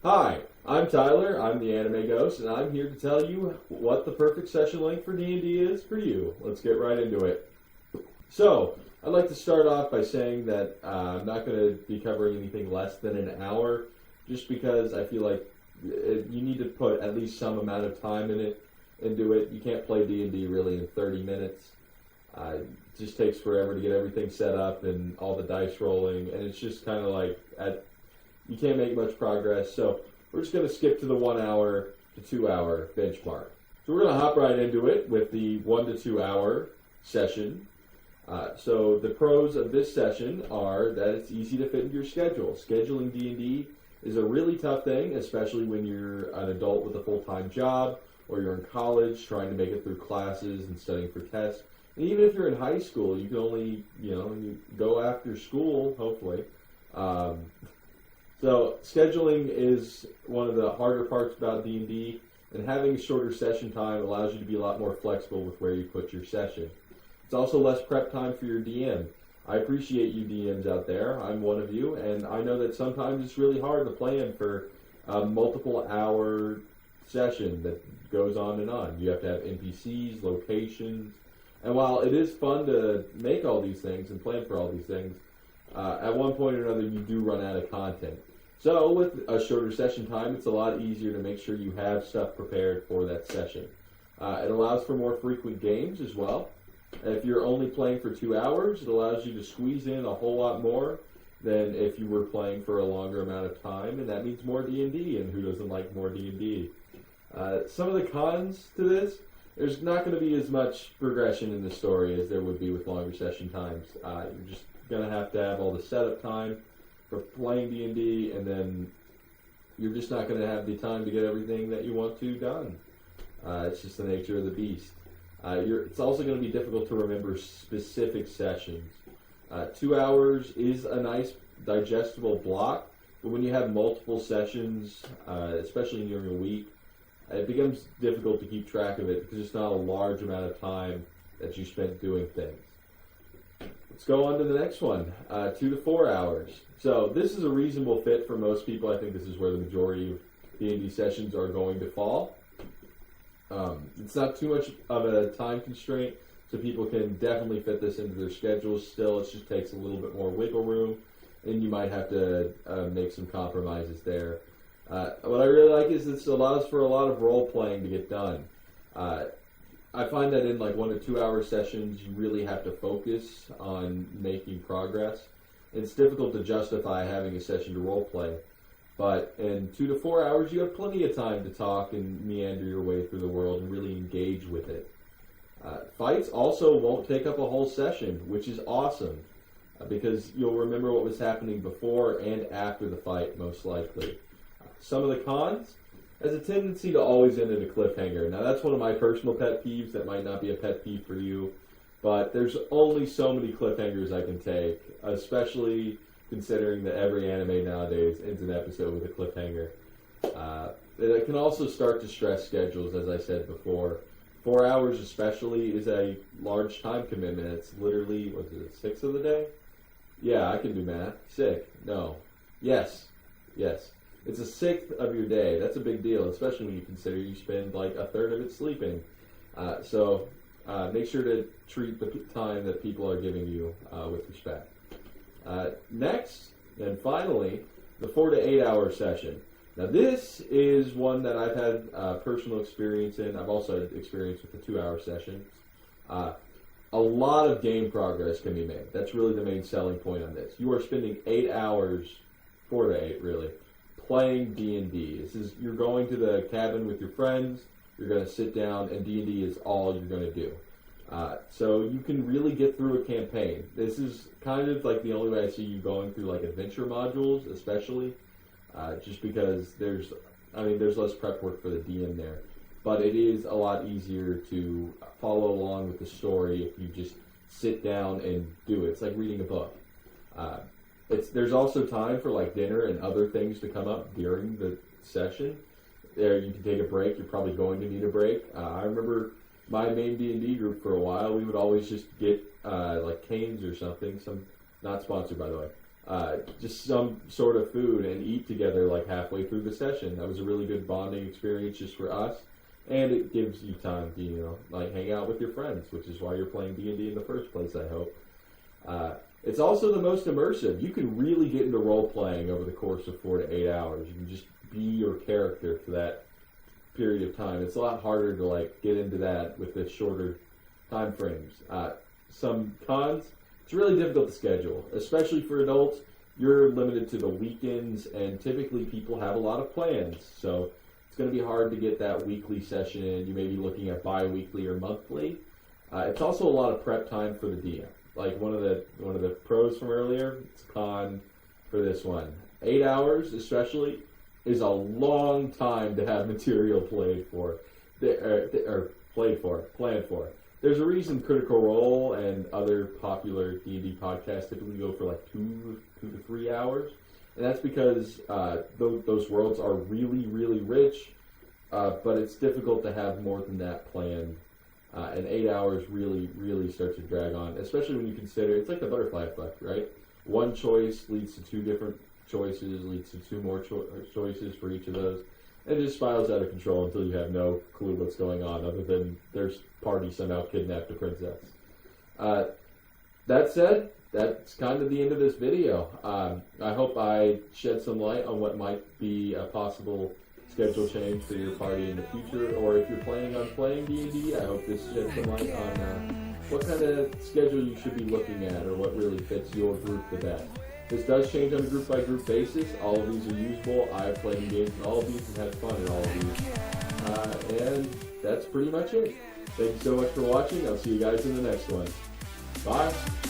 Hi, I'm Tyler, I'm the Anime Ghost, and I'm here to tell you what the perfect session length for D&D is for you. Let's get right into it. So, I'd like to start off by saying that I'm not going to be covering anything less than an hour, just because I feel like you need to put at least some amount of time into it. You can't play D&D really in 30 minutes. It just takes forever to get everything set up and all the dice rolling, and it's just kind of like you can't make much progress. So we're just going to skip to the 1 hour to 2 hour benchmark. So we're going to hop right into it with the 1 to 2 hour session. So the pros of this session are that it's easy to fit into your schedule. Scheduling D&D is a really tough thing, especially when you're an adult with a full-time job or you're in college trying to make it through classes and studying for tests. And even if you're in high school, you can only, you go after school, hopefully. So scheduling is one of the harder parts about D&D, and having a shorter session time allows you to be a lot more flexible with where you put your session. It's also less prep time for your DM. I appreciate you DMs out there. I'm one of you, and I know that sometimes it's really hard to plan for a multiple hour session that goes on and on. You have to have NPCs, locations, and while it is fun to make all these things and plan for all these things, at one point or another you do run out of content. So with a shorter session time, it's a lot easier to make sure you have stuff prepared for that session. It allows for more frequent games as well. If you're only playing for 2 hours, it allows you to squeeze in a whole lot more than if you were playing for a longer amount of time, and that means more D&D, and who doesn't like more D&D? Some of the cons to this, there's not going to be as much progression in the story as there would be with longer session times. You're just going to have all the setup time for playing D&D, and then you're just not going to have the time to get everything that you want to done. It's just the nature of the beast. It's also going to be difficult to remember specific sessions. 2 hours is a nice digestible block, but when you have multiple sessions, especially during a week, it becomes difficult to keep track of it because it's not a large amount of time that you spent doing things. Let's go on to the next one, 2 to 4 hours. So this is a reasonable fit for most people. I think this is where the majority of D&D sessions are going to fall. It's not too much of a time constraint, so people can definitely fit this into their schedules. Still, it just takes a little bit more wiggle room, and you might have to make some compromises there. What I really like is this allows for a lot of role-playing to get done. I find that in 1 to 2 hour sessions, you really have to focus on making progress. It's difficult to justify having a session to role-play. But in 2 to 4 hours, you have plenty of time to talk and meander your way through the world and really engage with it. Fights also won't take up a whole session, which is awesome, because you'll remember what was happening before and after the fight, most likely. Some of the cons has a tendency to always end in a cliffhanger. Now, that's one of my personal pet peeves. That might not be a pet peeve for you, but there's only so many cliffhangers I can take, especially considering that every anime nowadays ends an episode with a cliffhanger. It can also start to stress schedules, as I said before. 4 hours especially is a large time commitment. It's literally, 6 of the day? Yeah, I can do math. 6. No. Yes. It's a sixth of your day. That's a big deal, especially when you consider you spend a third of it sleeping. So make sure to treat the time that people are giving you with respect. Next, and finally, the 4 to 8 hour session. Now this is one that I've had personal experience in. I've also had experience with the 2 hour session. A lot of game progress can be made. That's really the main selling point on this. You are spending 8 hours, 4 to 8 really, playing D&D. You're going to the cabin with your friends, you're going to sit down, and D&D is all you're going to do. So you can really get through a campaign. This is kind of like the only way I see you going through adventure modules, especially, just because there's less prep work for the DM there. But it is a lot easier to follow along with the story if you just sit down and do it. It's like reading a book. There's also time for dinner and other things to come up during the session. There you can take a break. You're probably going to need a break. I remember my main D&D group for a while. We would always just get Cane's or something. Not sponsored, by the way. just some sort of food and eat together like halfway through the session. That was a really good bonding experience just for us, and it gives you time to like hang out with your friends, which is why you're playing D&D in the first place, I hope. It's also the most immersive. You can really get into role playing over the course of 4 to 8 hours. You can just be your character for that period of time. It's a lot harder to like get into that with the shorter time frames. Some cons: it's really difficult to schedule, especially for adults. You're limited to the weekends, and typically people have a lot of plans, so it's going to be hard to get that weekly session in. You may be looking at bi-weekly or monthly. It's also a lot of prep time for the DM. Like one of the pros from earlier, it's a con for this one. 8 hours, especially, is a long time to have material planned for. There's a reason Critical Role and other popular D&D podcasts typically go for like 2 to 3 hours, and that's because those worlds are really, really rich, but it's difficult to have more than that planned. And 8 hours really, really starts to drag on, especially when you consider it's like the butterfly effect, right? One choice leads to 2 different choices, leads to 2 more choices for each of those. And it just spirals out of control until you have no clue what's going on, other than there's party somehow kidnapped a princess. That said, that's kind of the end of this video. I hope I shed some light on what might be a possible schedule change for your party in the future, or if you're planning on playing D&D, I hope this sheds some light on what kind of schedule you should be looking at, or what really fits your group the best. This does change on a group-by-group basis. All of these are usable. I've played in games in all of these and had fun in all of these. And that's pretty much it. Thank you so much for watching. I'll see you guys in the next one. Bye.